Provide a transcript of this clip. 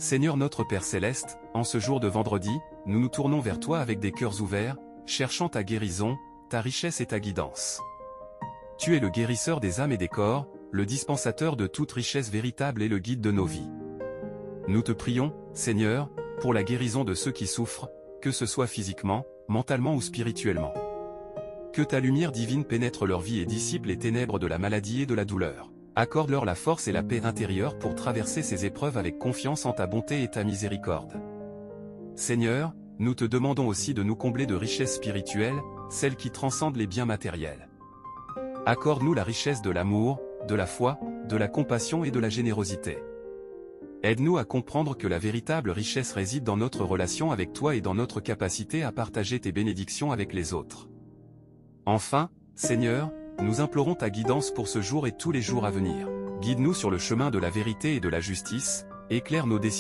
Seigneur notre Père Céleste, en ce jour de vendredi, nous nous tournons vers toi avec des cœurs ouverts, cherchant ta guérison, ta richesse et ta guidance. Tu es le guérisseur des âmes et des corps, le dispensateur de toute richesse véritable et le guide de nos vies. Nous te prions, Seigneur, pour la guérison de ceux qui souffrent, que ce soit physiquement, mentalement ou spirituellement. Que ta lumière divine pénètre leur vie et dissipe les ténèbres de la maladie et de la douleur. Accorde-leur la force et la paix intérieure pour traverser ces épreuves avec confiance en ta bonté et ta miséricorde. Seigneur, nous te demandons aussi de nous combler de richesses spirituelles, celles qui transcendent les biens matériels. Accorde-nous la richesse de l'amour, de la foi, de la compassion et de la générosité. Aide-nous à comprendre que la véritable richesse réside dans notre relation avec toi et dans notre capacité à partager tes bénédictions avec les autres. Enfin, Seigneur, nous implorons ta guidance pour ce jour et tous les jours à venir. Guide-nous sur le chemin de la vérité et de la justice, éclaire nos décisions